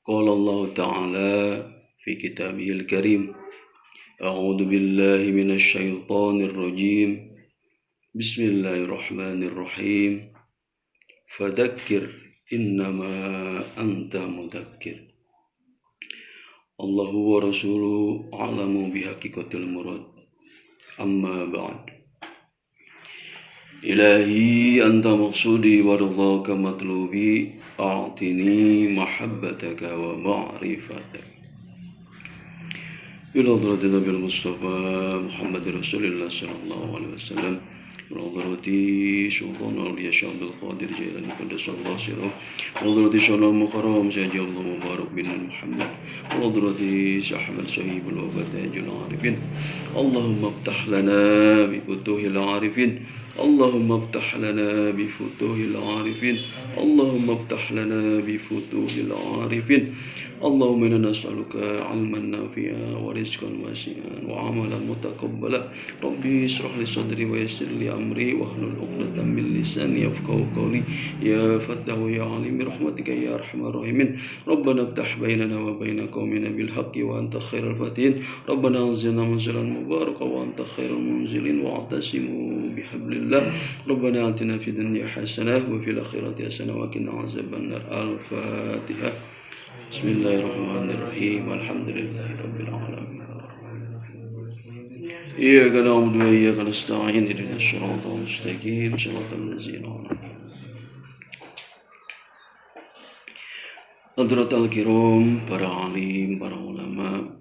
قال الله تعالى في كتابه الكريم أعوذ بالله من الشيطان الرجيم بسم الله الرحمن الرحيم فذكر إنما أنت مذكر الله ورسوله أعلم بحقيقة المراد أما بعد إلهي أنت مقصودي ورضاك مطلوبي أعطني محبتك ومعرفتك إلى حضرة النبي المصطفى محمد رسول الله صلى الله عليه وسلم وحضرة سلطان الأولياء شيخ عبد القادر جيلاني قدس الله سره وحضرة شيخنا المكرم سيد الله مبارك بن محمد وحضرة شيخ أحمد صهيب الوفاة تاج العارفين اللهم افتح لنا بفتوح العارفين اللهم افتح لنا بفتوح العارفين اللهم افتح لنا بفتوح العارفين اللهم إنا نسألك علما نافعا ورزقا واسعا وعملا متقبلا ربي اشرح لي صدري ويسر لي أمري واحلل عقدة من لساني يفقهوا قولي يا فتاح يا عليم برحمتك يا أرحم الراحمين ربنا افتح بيننا وبين قومنا بالحق وأنت خير الفاتحين ربنا أنزلنا منزلا مباركا وأنت خير المنزلين واعتصموا بحبل الله ربنا آتنا في الدنيا حسنة وفي الآخرة حسنة وقنا عذاب النار الفاتحة بسم الله الرحمن الرحيم الحمد لله رب العالمين إياك نعبد وإياك نستعين اهدنا الصراط المستقيم صراط الذين أنعمت عليهم Hadratul Kiram, para alim, para ulama,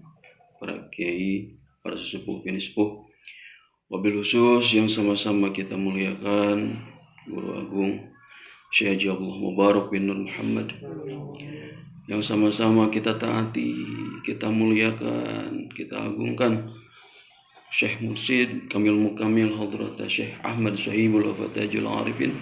para kiai, para sesepuh sepuh, wabil khusus yang sama-sama kita muliakan Guru Agung Syekh Haji Abdullah Mubarak bin Nur Muhammad, yang sama-sama kita taati, kita muliakan, kita agungkan Syekh Mursid Kamil Mukamil Hadrat Syekh Ahmad Sahibul Wafatajul Arifin.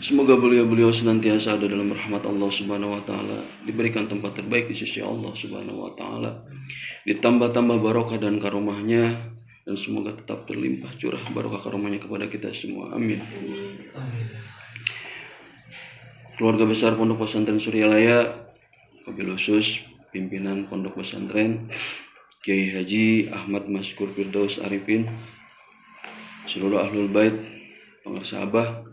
Semoga beliau-beliau senantiasa ada dalam rahmat Allah Subhanahu wa taala, diberikan tempat terbaik di sisi Allah Subhanahu wa taala, ditambah-tambah barokah dan karomahnya, dan semoga tetap terlimpah curah barokah karomahnya kepada kita semua. Amin. Keluarga besar Pondok Pesantren Suryalaya, wabil khusus pimpinan Pondok Pesantren Kiai Haji Ahmad Maskur Firdaus Arifin, seluruh ahlul bait, pengarsa Abah,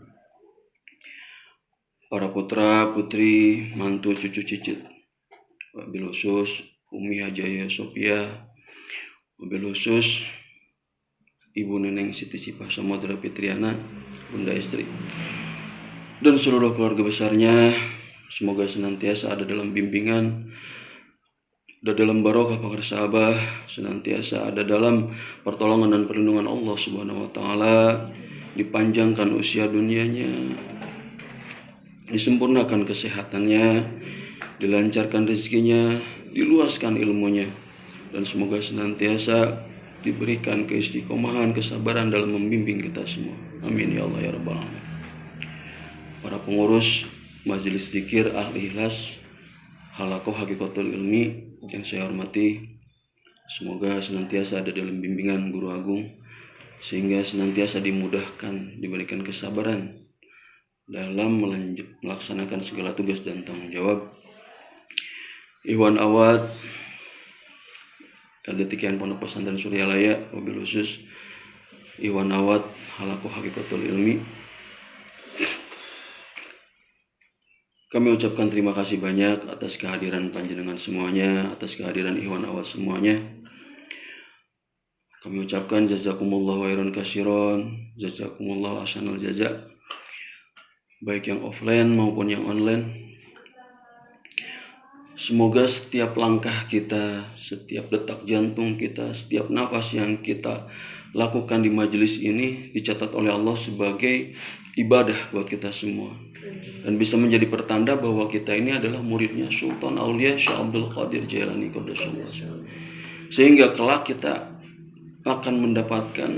para putra putri mantu cucu cicit, wabil khusus Umi Hajaya Sophia, wabil khusus Ibu Neneng Siti Sipah Samudra Fitriana, Bunda Istri, dan seluruh keluarga besarnya, semoga senantiasa ada dalam bimbingan, ada dalam barokah pengarsa Abah, senantiasa ada dalam pertolongan dan perlindungan Allah Subhanahu wa taala, dipanjangkan usia dunianya, disempurnakan kesehatannya, dilancarkan rezekinya, diluaskan ilmunya, dan semoga senantiasa diberikan keistiqomahan, kesabaran dalam membimbing kita semua. Amin ya Allah ya Rabbal Alamin. Para pengurus majelis zikir ahli ikhlas Halaqah Hakikatul Ilmi yang saya hormati, semoga senantiasa ada dalam bimbingan Guru Agung, sehingga senantiasa dimudahkan, diberikan kesabaran dalam melaksanakan segala tugas dan tanggung jawab. Ikhwan Awad Detikian Pondok Pesantren Suryalaya, wabil khusus Ikhwan Awad Halaqah Hakikatul Ilmi, kami ucapkan terima kasih banyak atas kehadiran panjenengan semuanya, atas kehadiran Ikhwan Awad semuanya. Kami ucapkan jazakumullah khairan katsiran, jazakumullah ahsanal jaza, baik yang offline maupun yang online. Semoga setiap langkah kita, setiap detak jantung kita, setiap nafas yang kita lakukan di majelis ini dicatat oleh Allah sebagai ibadah buat kita semua, dan bisa menjadi pertanda bahwa kita ini adalah muridnya Sultan Aulia Syekh Abdul Qadir Jailani Qaddasallahu Sirruh, sehingga kelak kita akan mendapatkan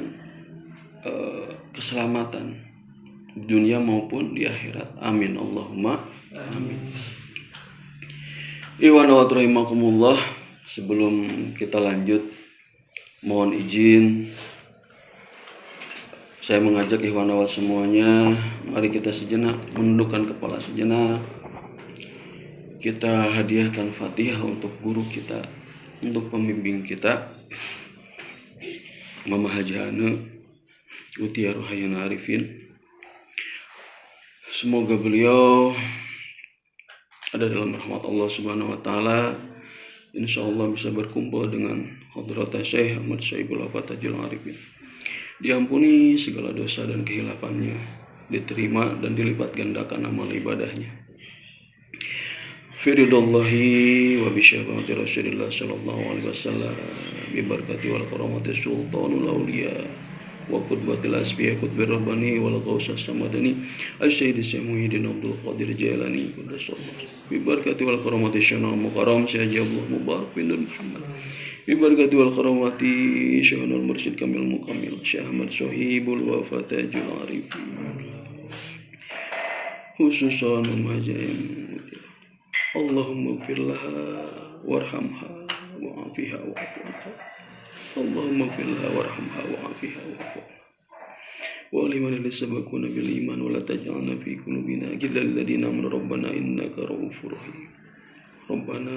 keselamatan di dunia maupun di akhirat. Amin Allahumma amin. Ikhwan wa rahimakumullah, sebelum kita lanjut, mohon izin saya mengajak ikhwan awal semuanya, mari kita sejenak menundukkan kepala sejenak, kita hadiahkan Fatihah untuk guru kita, untuk pembimbing kita, Mama Haji Hana Utia Ruhayana Arifin. Semoga beliau ada dalam rahmat Allah Subhanahu wa taala. Insyaallah bisa berkumpul dengan Hadrat Syekh Ahmad Syaibul Fatajil Arifin. Diampuni segala dosa dan kehilafannya, diterima dan dilipat gandakan amal ibadahnya. Firidallahi wa bisyafaati Rasulillah sallallahu alaihi wasallam bi barakati wal karamati sultanul auliya wa qudwatil asfiya qutbir rabbani wal ghausas samadani asy-syekh Muhyiddin Abdul Qadir Jailani quddasallahu bi barakati wal karamati syana mukarram Syekh Abdul Mubarak bin Muhammad bi barakati wal karamati Syekhul Mursyid Kamil Mukamil Syekh Ahmad Sohibul Wafatajul Arifin khususan mahajim. Allahumma firlaha warhamha wa'afiha wa'afiha. Allahumma firlaha warhamha wa'afiha wa'afiha. Wa liman sabaquna bil iman wa la taj'alna fi qulubina ghillan lil ladzina amanu rabbana innaka ra'ufur rahim. Rabbana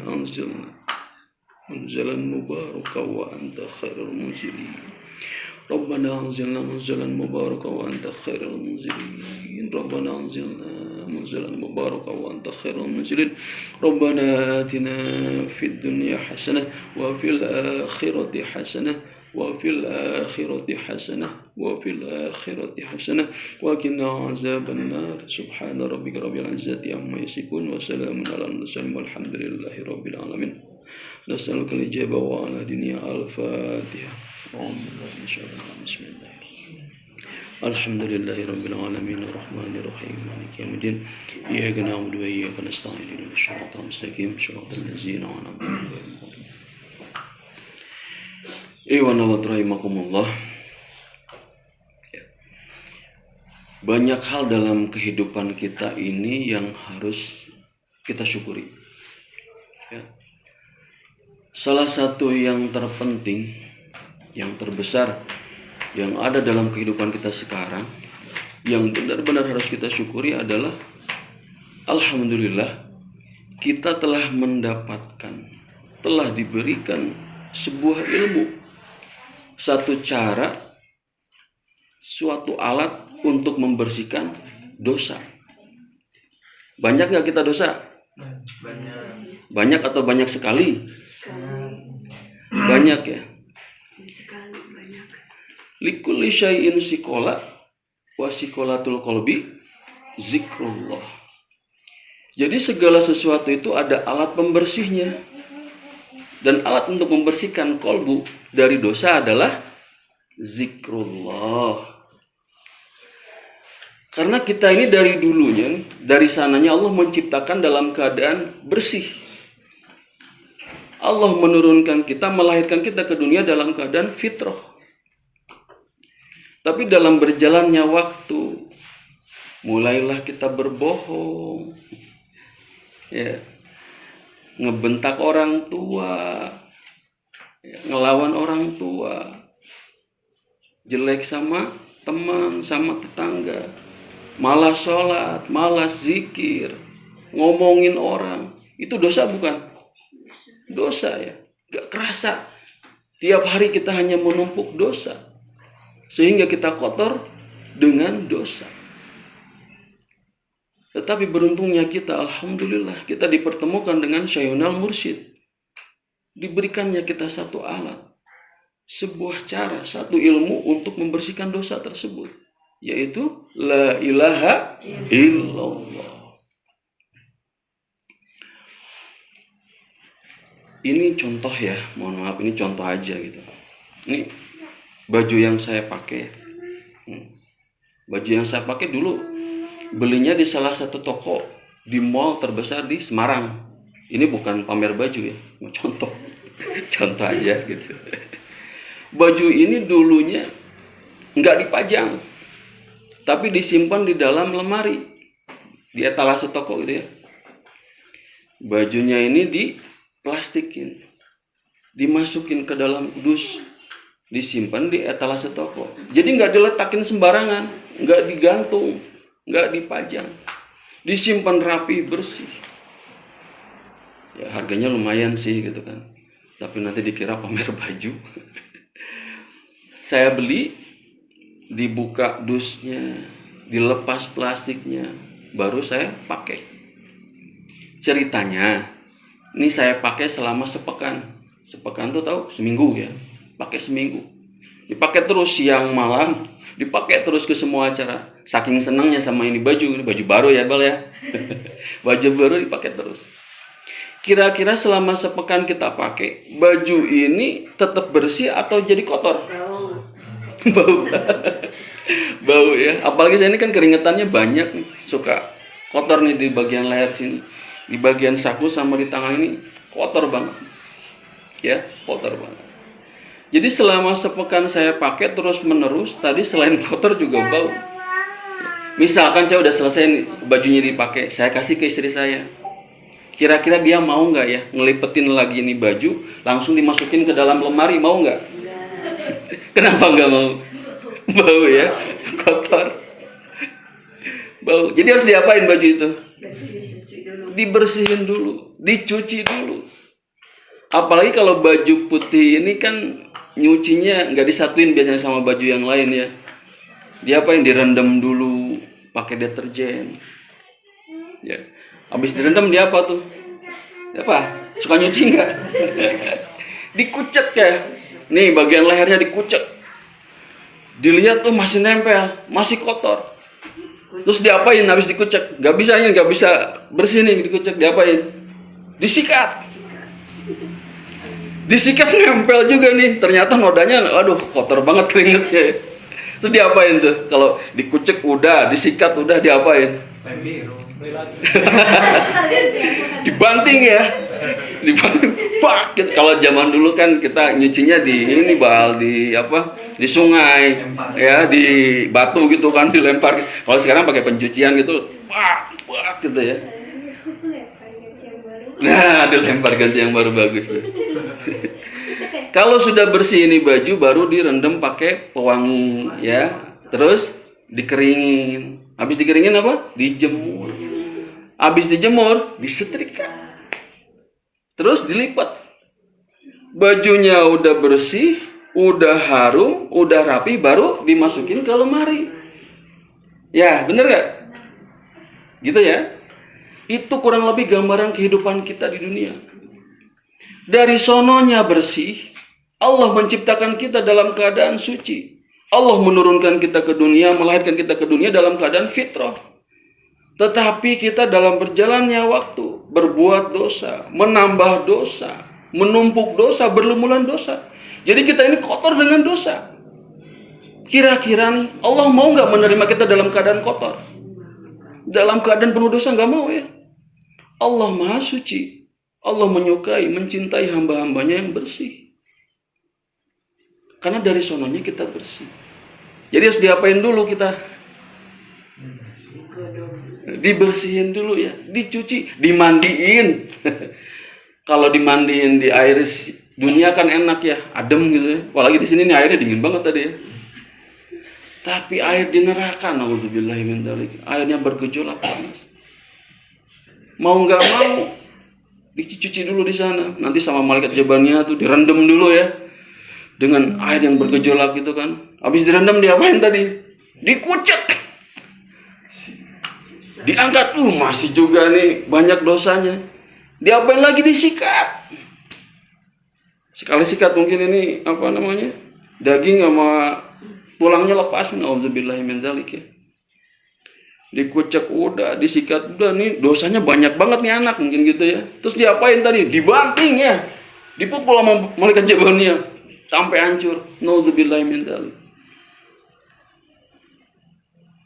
anzilna munzalan mubarakan wa anta khairul munzilin. Rabbana anzilna munzalan mubarakan wa anta khairul munzilin. Rabbana anzilna منزلا مباركا وأنت خير المنزلين ربنا آتنا في الدنيا حسنة وفي الآخرة حسنة وفي الآخرة حسنة وفي الآخرة حسنة وقنا عذاب النار سبحان ربك رب العزة عما يصفون وسلام على المرسلين والحمد لله رب العالمين نسألك الإجابة وعلى دنيا الفاتحة بسم الله Alhamdulillahi rabbil alamin arrahmanir rahim maliki yaumiddin iyyaka na'budu wa iyyaka nasta'in ihdinas siratal mustaqim siratal ladzina an'amta 'alaihim rahimakumullah. Banyak hal dalam kehidupan kita ini yang harus kita syukuri. Ya. Salah satu yang terpenting, yang terbesar yang ada dalam kehidupan kita sekarang, yang benar-benar harus kita syukuri adalah alhamdulillah kita telah mendapatkan, telah diberikan sebuah ilmu, satu cara, suatu alat untuk membersihkan dosa. Banyak gak kita dosa? Banyak atau banyak sekali? Banyak ya? Sekali, banyak. Likulli syai'in sikola wa sikolatul qalbi zikrullah. Jadi segala sesuatu itu ada alat pembersihnya. Dan alat untuk membersihkan kolbu dari dosa adalah zikrullah. Karena kita ini dari dulunya, dari sananya Allah menciptakan dalam keadaan bersih. Allah menurunkan kita, melahirkan kita ke dunia dalam keadaan fitrah. Tapi dalam berjalannya waktu, mulailah kita berbohong, ya, ngebentak orang tua, ya, ngelawan orang tua, jelek sama teman, sama tetangga, malas sholat, malas zikir, ngomongin orang. Itu dosa bukan? Dosa ya, gak kerasa. Tiap hari kita hanya menumpuk dosa, sehingga kita kotor dengan dosa. Tetapi beruntungnya kita, alhamdulillah, kita dipertemukan dengan Syekhul Mursyid. Diberikannya kita satu alat, sebuah cara, satu ilmu untuk membersihkan dosa tersebut, yaitu la ilaha illallah. Ini contoh ya, mohon maaf, ini contoh aja gitu. Ini baju yang saya pakai. Baju yang saya pakai dulu belinya di salah satu toko di mall terbesar di Semarang. Ini bukan pamer baju ya, mau contoh aja gitu. Baju ini dulunya nggak dipajang, tapi disimpan di dalam lemari di etalase toko gitu ya. Bajunya ini diplastikin, dimasukin ke dalam dus, disimpan di etalase toko. Jadi nggak diletakin sembarangan, nggak digantung, nggak dipajang, disimpan rapi bersih. harganya lumayan sih gitu kan. Tapi nanti dikira pamer baju. Saya beli, dibuka dusnya, dilepas plastiknya, baru saya pakai. Ceritanya, ini saya pakai selama sepekan. Sepekan tuh tahu seminggu ya, pakai seminggu. Dipakai terus siang malam, dipakai terus ke semua acara. Saking senangnya sama ini baju baru ya Bal ya. Baju baru dipakai terus. Kira-kira selama sepekan kita pakai, baju ini tetap bersih atau jadi kotor? Bau. Bau ya. Apalagi saya ini kan keringetannya banyak nih, suka kotor nih di bagian leher sini. Di bagian saku sama di tangan ini kotor banget. Ya, kotor banget. Jadi selama sepekan saya pakai terus menerus, tadi selain kotor juga bau. Misalkan saya udah selesai nih, bajunya dipakai, saya kasih ke istri saya. Kira-kira dia mau nggak ya ngelipetin lagi nih baju, langsung dimasukin ke dalam lemari, mau nggak? Kenapa nggak mau? Bau ya, kotor. Bau. Jadi harus diapain baju itu? Dibersihin dulu, dicuci dulu. Apalagi kalau baju putih ini kan nyucinya nggak disatuin biasanya sama baju yang lain ya. Diapain? Direndam dulu pakai deterjen. Ya. Habis direndam dia apa tuh? Apa? Suka nyuci nggak? Dikucek ya. Nih bagian lehernya dikucek. Dilihat tuh masih nempel, masih kotor. Terus diapain habis dikucek? Nggak bisa bersih nih dikucek. Diapain? Disikat. Disikat nempel juga nih. Ternyata nodanya, aduh kotor banget keringetnya. Terus diapain tuh? Kalau dikucek udah, disikat udah, diapain? Dibanting ya. Dibanting. Pak. Gitu. Kalau zaman dulu kan kita nyucinya di ini Bal, di apa? Di sungai. Ya, di batu gitu kan dilempar. Kalau sekarang pakai pencucian gitu, pak gitu ya. Nah, dilempar ganti yang baru bagus tuh. Kalau sudah bersih ini baju baru direndam pakai pewangi ya. Terus dikeringin. Habis dikeringin apa? Dijemur. Habis dijemur, disetrika. Terus dilipat. Bajunya udah bersih, udah harum, udah rapi, baru dimasukin ke lemari. Ya, bener gak? Gitu ya. Itu kurang lebih gambaran kehidupan kita di dunia. Dari sononya bersih, Allah menciptakan kita dalam keadaan suci. Allah menurunkan kita ke dunia, melahirkan kita ke dunia dalam keadaan fitrah. Tetapi kita dalam berjalannya waktu, berbuat dosa, menambah dosa, menumpuk dosa, berlumuran dosa. Jadi kita ini kotor dengan dosa. Kira-kira nih, Allah mau nggak menerima kita dalam keadaan kotor? Dalam keadaan penuh dosa nggak mau ya. Allah Maha Suci. Allah menyukai, mencintai hamba-hambanya yang bersih. Karena dari sononya kita bersih. Jadi harus diapain dulu kita? Dibersihin dulu ya, dicuci, dimandiin. Kalau dimandiin di air dunia kan enak ya, adem gitu ya. Apalagi di sini nih airnya dingin banget tadi ya. Tapi air di neraka, naudzubillahi min dzalik, airnya bergejolak panas. Mau nggak mau, dicuci dulu di sana. Nanti sama malaikat jabannya tuh direndam dulu ya, dengan air yang bergejolak gitu kan. Habis direndam diapain tadi? Dikucek. Diangkat, masih juga nih banyak dosanya. Diapain lagi? Disikat. Sekali sikat mungkin ini apa namanya? Daging sama tulangnya lepas. Nauzubillahi min dzalik ya. Dikucek udah, disikat udah, nih dosanya banyak banget nih anak mungkin gitu ya. Terus diapain tadi? Dibanting ya. Dipukul sama malaikat jabannya sampai hancur. Nauzubillahi min dzalik.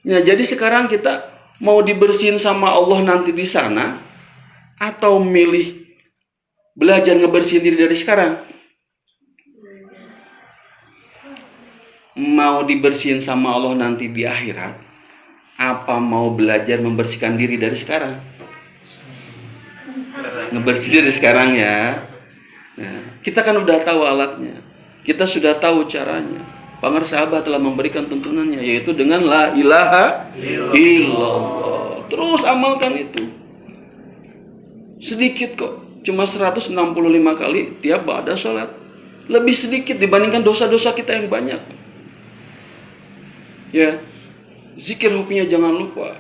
Ya, jadi sekarang kita mau dibersihin sama Allah nanti di sana atau milih belajar ngebersihin diri dari sekarang? Mau dibersihin sama Allah nanti di akhirat, apa mau belajar membersihkan diri dari sekarang? Ngebersihin dari sekarang ya. Nah, kita kan udah tahu alatnya, kita sudah tahu caranya. Sahabat telah memberikan tuntunannya, yaitu dengan la ilaha illallah. Terus amalkan itu. Sedikit kok. cuma 165 kali tiap ba'da sholat. Lebih sedikit dibandingkan dosa-dosa kita yang banyak. Ya, zikir hobinya jangan lupa.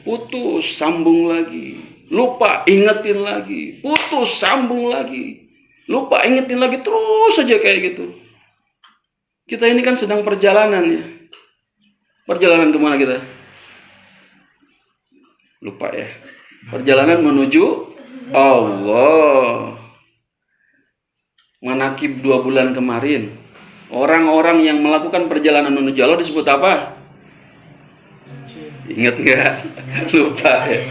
Putus, sambung lagi. Lupa, ingetin lagi. Putus, sambung lagi. Lupa, ingetin lagi. Terus saja kayak gitu. Kita ini kan sedang perjalanan ya. Perjalanan kemana kita? Lupa ya. Perjalanan menuju Allah. Manakib 2 bulan kemarin, orang-orang yang melakukan perjalanan menuju Allah disebut apa? Ingat nggak? Lupa ya.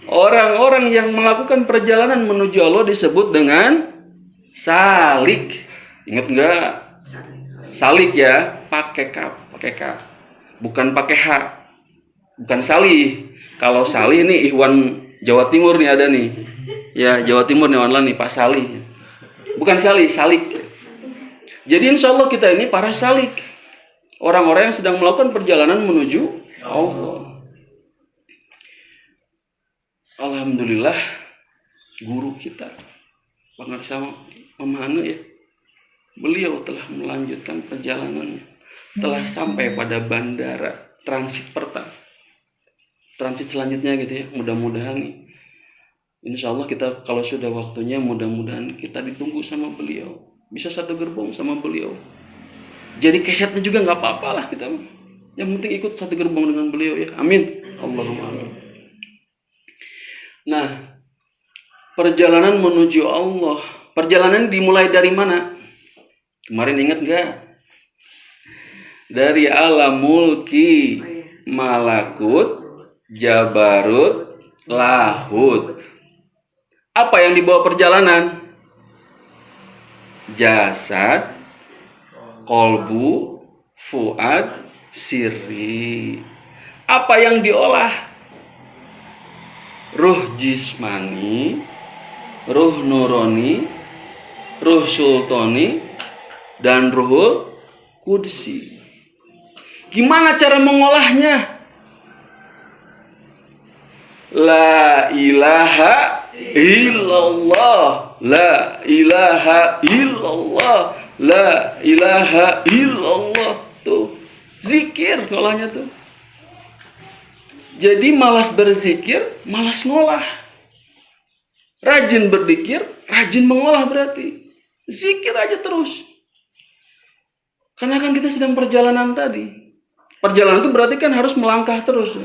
Orang-orang yang melakukan perjalanan menuju Allah disebut dengan salik. Ingat nggak? Salik ya, pakai kaf, bukan pakai h, bukan salih. Kalau salih nih Ikhwan Jawa Timur nih ada nih, ya Jawa Timur nih online nih Pak Salih. Bukan salih, salik. Jadi insya Allah kita ini para salik. Orang-orang yang sedang melakukan perjalanan menuju Allah. Alhamdulillah guru kita Pengarsa Mamahana ya. Beliau telah melanjutkan perjalanannya. Telah sampai pada bandara transit pertama. Transit selanjutnya gitu ya. Mudah-mudahan nih. Insya Allah kita kalau sudah waktunya mudah-mudahan kita ditunggu sama beliau. Bisa satu gerbong sama beliau. Jadi kesetnya juga nggak apa-apa lah kita. Yang penting ikut satu gerbong dengan beliau ya. Amin. Allahumma amin. Nah, perjalanan menuju Allah. Perjalanan dimulai dari mana? Kemarin ingat nggak? Dari alam mulki, malakut, jabarut, lahut. Apa yang dibawa perjalanan? Jasad, kolbu, fuad, sirri. Apa yang diolah? Ruh jismani, ruh nurani, ruh sultani, dan ruhul kudsi. Gimana cara mengolahnya? La ilaha illallah, la ilaha illallah, la ilaha illallah. Tuh, zikir ngolahnya tuh. Jadi malas berzikir, malas ngolah. Rajin berzikir, rajin mengolah berarti. Zikir aja terus. Karena kan kita sedang perjalanan tadi. Perjalanan itu berarti kan harus melangkah terus.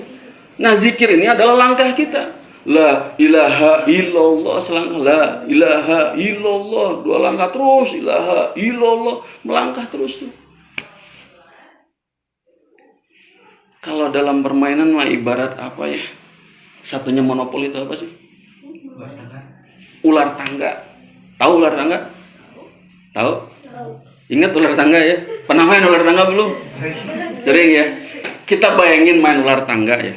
Nah, zikir ini adalah langkah kita. La ilaha illallah, selangkah. La ilaha illallah, 2 langkah terus. Ilaha illallah, melangkah terus tuh. Kalau dalam permainan mah ibarat apa ya? Satunya monopoli itu apa sih? Ular tangga. Tahu ular tangga? Tahu? Ingat ular tangga ya? Pernah main ular tangga belum? Sering ya? Kita bayangin main ular tangga ya.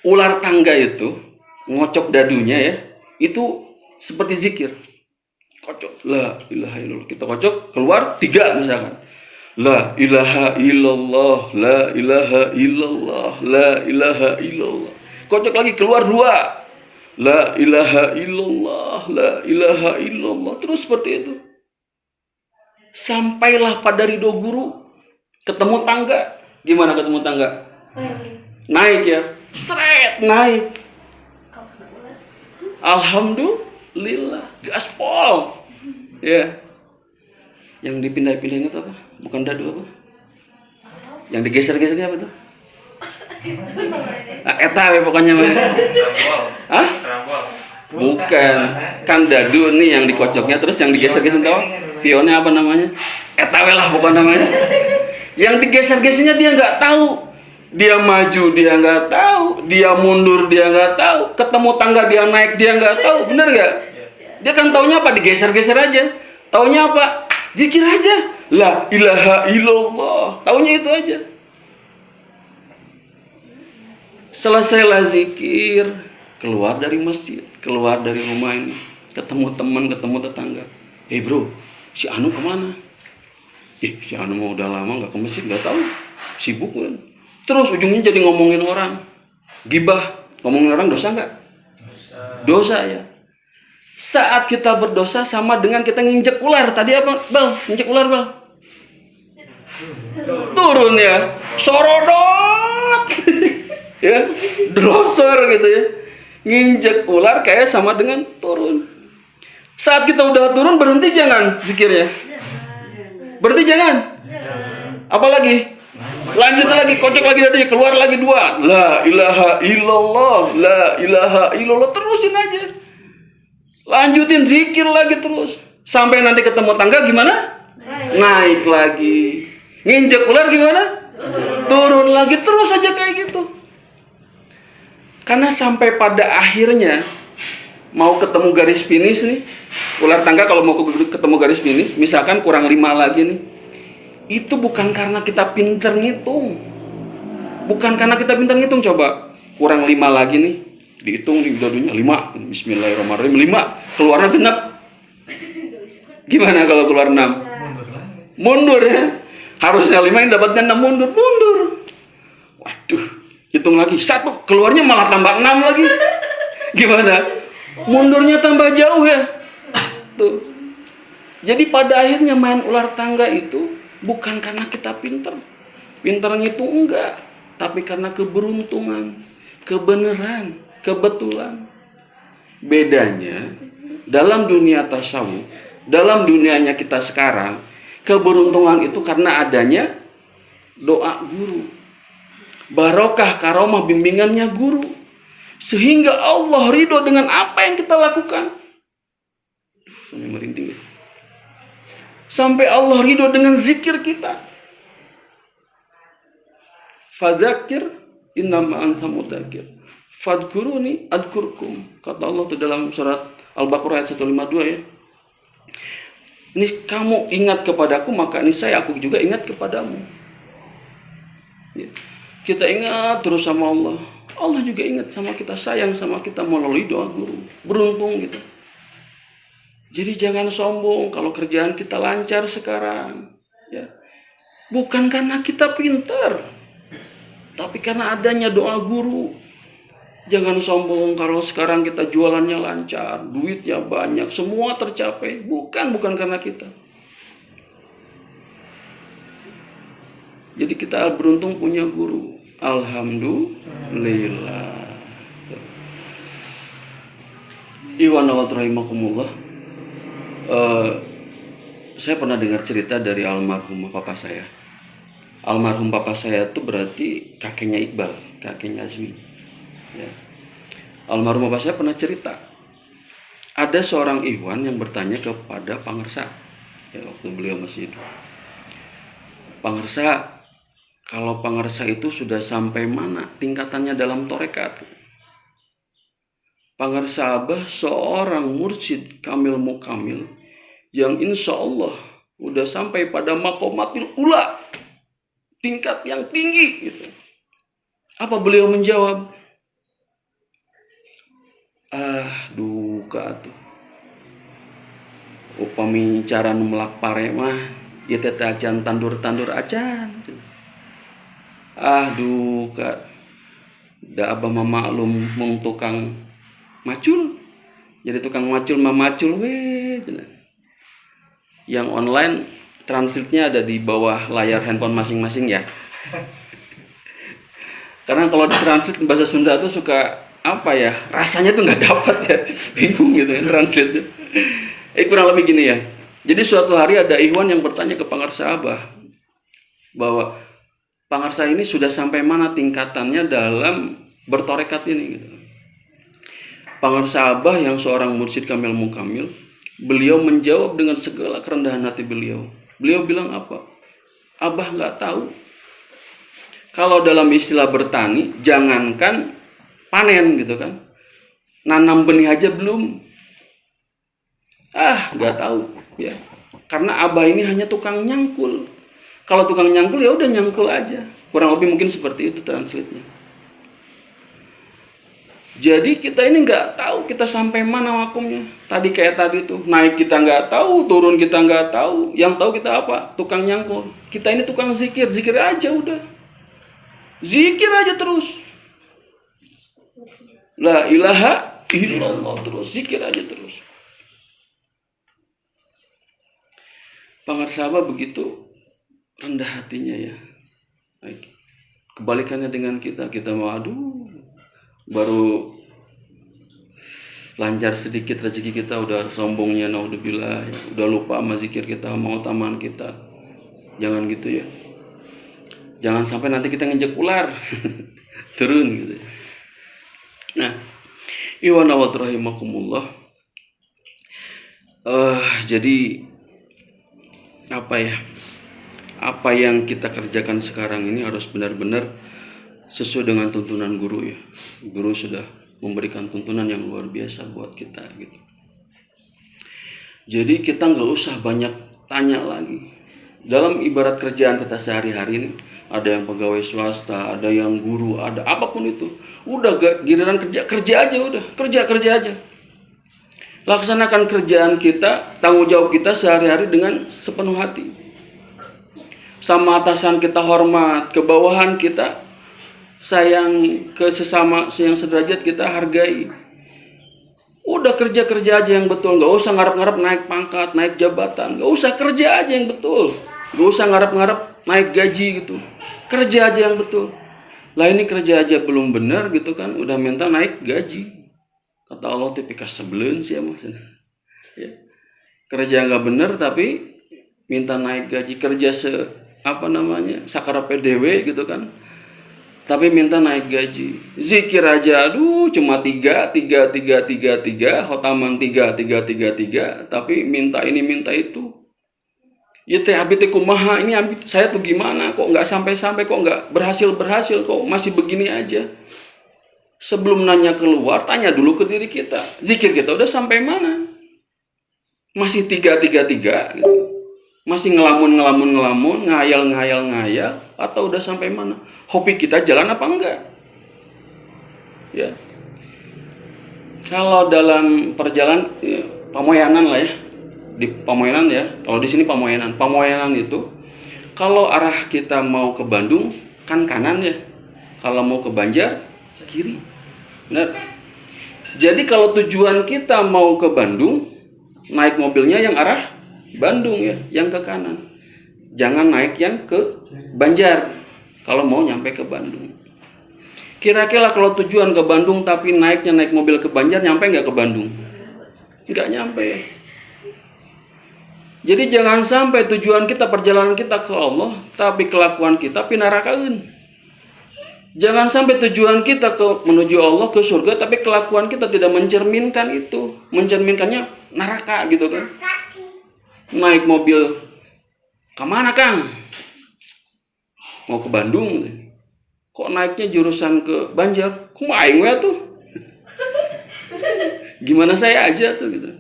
Ular tangga itu ngocok dadunya ya. Itu seperti zikir. Kocok. La ilaha illallah. Kita kocok, keluar 3 misalkan. La ilaha illallah, la ilaha illallah, la ilaha illallah. Kocok lagi, keluar 2. La ilaha illallah, la ilaha illallah. Terus seperti itu. Sampailah pada ridho guru. Ketemu tangga. Gimana ketemu tangga? Naik ya. Seret, naik. Alhamdulillah. Gaspol. Ya. Yang dipindah-pindahin itu apa? Bukan dadu apa? Yang digeser-gesernya apa tuh? Eta pokoknya mah. Hah? Bukan. Kan dadu nih yang dikocoknya, terus yang digeser-geser tahu? Pionnya apa namanya? Eta lah pokoknya namanya. Yang digeser-gesernya dia nggak tahu. Dia maju dia nggak tahu. Dia mundur dia nggak tahu. Ketemu tangga dia naik dia nggak tahu. Bener nggak? Dia kan taunya apa? Digeser-geser aja. Taunya apa? Zikir aja. La ilaha illallah. Taunya itu aja. Selesailah zikir, keluar dari masjid, keluar dari rumah ini, ketemu teman, ketemu tetangga. Hey bro, si Anu kemana? Si Anu mau udah lama nggak ke masjid, nggak tahu, sibuk kan. Terus ujungnya jadi ngomongin orang, gibah. Ngomongin orang dosa nggak? Dosa ya. Saat kita berdosa sama dengan kita nginjek ular. Tadi apa, Bal? Nginjek ular, Bal? Turun ya. Sorodot. Ya, drosor gitu ya. Nginjek ular kayak sama dengan turun. Saat kita udah turun, berhenti jangan zikirnya. Berhenti jangan. Apalagi? Lanjut lagi, kocok lagi dari keluar lagi 2. La ilaha illallah, la ilaha illallah, terusin aja. Lanjutin zikir lagi terus. Sampai nanti ketemu tangga gimana? Naik lagi. Nginjek ular gimana? Turun lagi, terus aja kayak gitu. Karena sampai pada akhirnya mau ketemu garis finish nih. Ular tangga kalau mau ketemu garis finish, misalkan kurang 5 lagi nih. Itu bukan karena kita pinter ngitung. Bukan karena kita pinter ngitung, coba. Kurang 5 lagi nih. Dihitung di dua-duanya 5. Bismillahirrahmanirrahim. 5. Keluarnya genap. Gimana kalau keluar 6? Mundur ya. Harusnya 5 yang dapatnya 6, mundur. Waduh. Hitung lagi. 1. Keluarnya malah tambah 6 lagi. Gimana? Mundurnya tambah jauh ya. Tuh. Jadi pada akhirnya main ular tangga itu bukan karena kita pinter. Pinter ngitung enggak. Tapi karena keberuntungan. Kebenaran. Kebetulan. Bedanya dalam dunia tasawuf, dalam dunianya kita sekarang, keberuntungan itu karena adanya doa guru, barokah karomah bimbingannya guru, sehingga Allah ridho dengan apa yang kita lakukan. Sampai merinding. Sampai Allah ridho dengan zikir kita. Fadzakir innama anta mudzakir. Fadkuruni adkurkum. Kata Allah itu dalam surat Al-Baqarah ayat 152 ya. Ini kamu ingat kepadaku, maka niscaya aku juga ingat kepadamu. Ya. Kita ingat terus sama Allah. Allah juga ingat sama kita, sayang sama kita melalui doa guru. Beruntung gitu. Jadi jangan sombong kalau kerjaan kita lancar sekarang. Ya. Bukan karena kita pintar, tapi karena adanya doa guru. Jangan sombong kalau sekarang kita jualannya lancar, duitnya banyak, semua tercapai. Bukan karena kita. Jadi kita beruntung punya guru. Alhamdulillah. Iwan wa rahimakumullah. Saya pernah dengar cerita dari almarhum papa saya. Almarhum papa saya itu berarti kakeknya Iqbal, kakeknya Azmi. Ya. Almarhum bapak saya pernah cerita, ada seorang Ikhwan yang bertanya kepada Pangersa, ya, waktu beliau masih hidup. Pangersa, kalau Pangersa itu sudah sampai mana tingkatannya dalam torekat? Pangersa Abah seorang mursyid kamil mukamil yang insya Allah udah sampai pada makomatil ula, tingkat yang tinggi gitu. Apa beliau menjawab? Duka tuh. Upami cara numelak pare mah ya teh acan tandur-tandur acan. Duka. Da abah mah maklum mung tukang macul. Jadi tukang macul mah macul we. Yang online translate-nya ada di bawah layar handphone masing-masing ya. Karena kalau ditranslate bahasa Sunda tuh suka apa ya, rasanya tuh nggak dapat ya, bingung gitu ya translate. Kurang lebih gini ya. Jadi suatu hari ada Ikhwan yang bertanya ke Pangersa Abah bahwa Pangersa ini sudah sampai mana tingkatannya dalam bertorekat ini gitu. Pangersa Abah yang seorang mursyid kamil mukamil, beliau menjawab dengan segala kerendahan hati beliau. Beliau bilang apa? Abah nggak tahu. Kalau dalam istilah bertani, jangankan panen gitu kan, nanam benih aja belum. Nggak tahu ya. Karena Abah ini hanya tukang nyangkul. Kalau tukang nyangkul ya udah nyangkul aja. Kurang lebih mungkin seperti itu translate-nya. Jadi kita ini nggak tahu kita sampai mana wakumnya. Tadi kayak tadi tuh, naik kita nggak tahu, turun kita nggak tahu. Yang tahu kita apa? Tukang nyangkul. Kita ini tukang zikir, zikir aja udah. Zikir aja terus. La ilaha illallah terus, zikir aja terus. Pangarsaba begitu rendah hatinya ya. Baik. Kebalikannya dengan kita mau baru lancar sedikit rezeki kita udah sombongnya naudzubillah, ya. Udah lupa sama zikir kita, mau taman kita. Jangan gitu ya. Jangan sampai nanti kita nginjek ular. Turun gitu. Nah, iwan wa rahimakumullah. Jadi apa yang kita kerjakan sekarang ini harus benar-benar sesuai dengan tuntunan guru ya. Guru sudah memberikan tuntunan yang luar biasa buat kita gitu. Jadi kita nggak usah banyak tanya lagi. Dalam ibarat kerjaan kita sehari-hari ini, ada yang pegawai swasta, ada yang guru, ada apapun itu. Udah giliran kerja aja udah, kerja aja. Laksanakan kerjaan kita, tanggung jawab kita sehari-hari dengan sepenuh hati. Sama atasan kita hormat, ke bawahan kita sayang, ke sesama yang sederajat kita hargai. Udah kerja aja yang betul, nggak usah ngarep-ngarep naik pangkat, naik jabatan, nggak usah, kerja aja yang betul, nggak usah ngarep-ngarep naik gaji gitu, kerja aja yang betul. Lah ini kerja aja belum benar gitu kan, udah minta naik gaji. Kata Allah tipikal sebelen sih ya maksudnya. Ya. Kerja nggak benar tapi minta naik gaji, kerja sakara PDW gitu kan, tapi minta naik gaji. Zikir aja cuma 3, khotaman 3, tapi minta ini minta itu. Ya teh abi teh kumaha, ini saya tuh gimana kok nggak sampai kok nggak berhasil kok masih begini aja. Sebelum nanya keluar, tanya dulu ke diri kita. Zikir kita udah sampai mana? Masih 3 gitu. Masih ngelamun, ngayal, atau udah sampai mana? Hobi kita jalan apa enggak? Ya. Kalau dalam perjalanan ya, Pamoyanan lah ya. Di Pamoyanan ya. Kalau di sini Pamoyanan. Pamoyanan itu kalau arah kita mau ke Bandung kan kanan ya. Kalau mau ke Banjar kiri. Benar. Jadi kalau tujuan kita mau ke Bandung, naik mobilnya yang arah Bandung ya, yang ke kanan. Jangan naik yang ke Banjar kalau mau nyampe ke Bandung. Kira-kira kalau tujuan ke Bandung tapi naik mobil ke Banjar, nyampe nggak ke Bandung? Nggak nyampe. Jadi jangan sampai tujuan kita, perjalanan kita ke Allah, tapi kelakuan kita pinarakaeun. Jangan sampai tujuan kita menuju Allah, ke surga, tapi kelakuan kita tidak mencerminkan itu. Mencerminkannya neraka gitu kan. Naik mobil, kemana Kang? Mau ke Bandung. Kok naiknya jurusan ke Banjar? Kok aing we tuh? Gimana saya aja tuh gitu.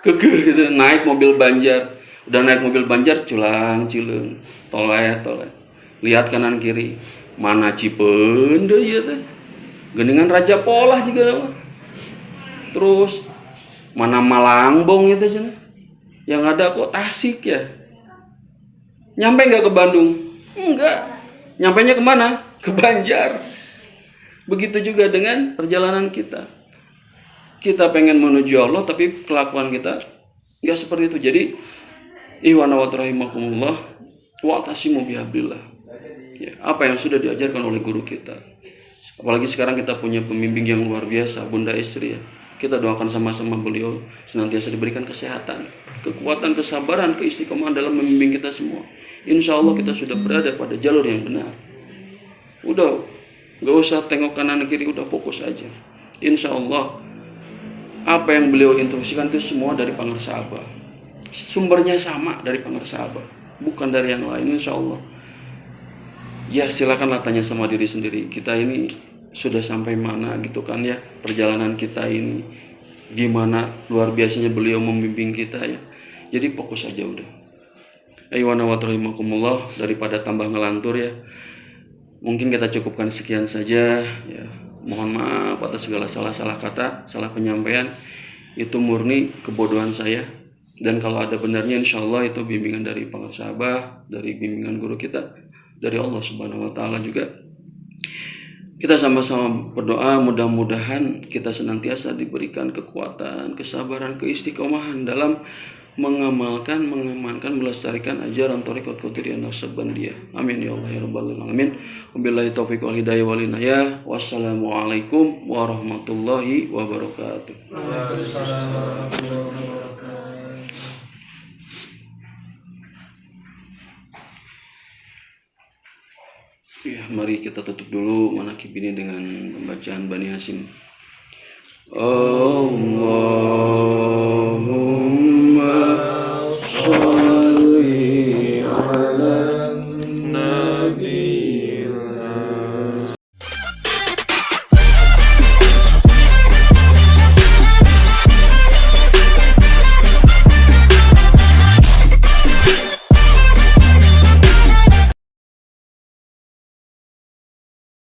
Kekeh gitu, naik mobil Banjar. Udah naik mobil Banjar, culang, cileng, toleh. Lihat kanan kiri. Mana Cipende ya teh. Geningan Raja Polah juga. Terus mana Malangbong itu sini. Yang ada kok Tasik ya. Nyampe nggak ke Bandung? Enggak. Nyampainya kemana? Ke Banjar. Begitu juga dengan perjalanan kita. Kita pengen menuju Allah tapi kelakuan kita nggak seperti itu. Jadi ihwana wa rahimakumullah wa tasimu bihablillah. Ya, apa yang sudah diajarkan oleh guru kita. Apalagi sekarang kita punya pembimbing yang luar biasa, Bunda Istri ya. Kita doakan sama-sama beliau senantiasa diberikan kesehatan, kekuatan, kesabaran, keistiqomahan dalam membimbing kita semua. Insya Allah kita sudah berada pada jalur yang benar. Udah, gak usah tengok kanan kiri, udah fokus aja. Insya Allah apa yang beliau instruksikan itu semua dari Pangarsaba. Sumbernya sama dari Pangarsaba, bukan dari yang lain. Insya Allah. Ya silakanlah tanya sama diri sendiri. Kita ini sudah sampai mana gitu kan ya, perjalanan kita ini gimana luar biasanya beliau membimbing kita ya. Jadi fokus aja udah. Ayyuhana wa rahimakumullah, daripada tambah ngelantur ya. Mungkin kita cukupkan sekian saja ya. Mohon maaf atas segala salah kata, salah penyampaian. Itu murni kebodohan saya. Dan kalau ada benarnya insyaallah itu bimbingan dari Pangarsaba, dari bimbingan guru kita, dari Allah Subhanahu wa taala juga. Kita sama-sama berdoa mudah-mudahan kita senantiasa diberikan kekuatan, kesabaran, keistiqomahan dalam mengamalkan, mengamankan, melestarikan ajaran tarekat Qadiriyah Naqsabandiyah. Amin ya Allah ya rabbal alamin. Wabillahi taufiq wal hidayah wal inayah. Wassalamualaikum warahmatullahi wabarakatuh. Ya, mari kita tutup dulu manakib ini dengan pembacaan Bani Hasyim. Allah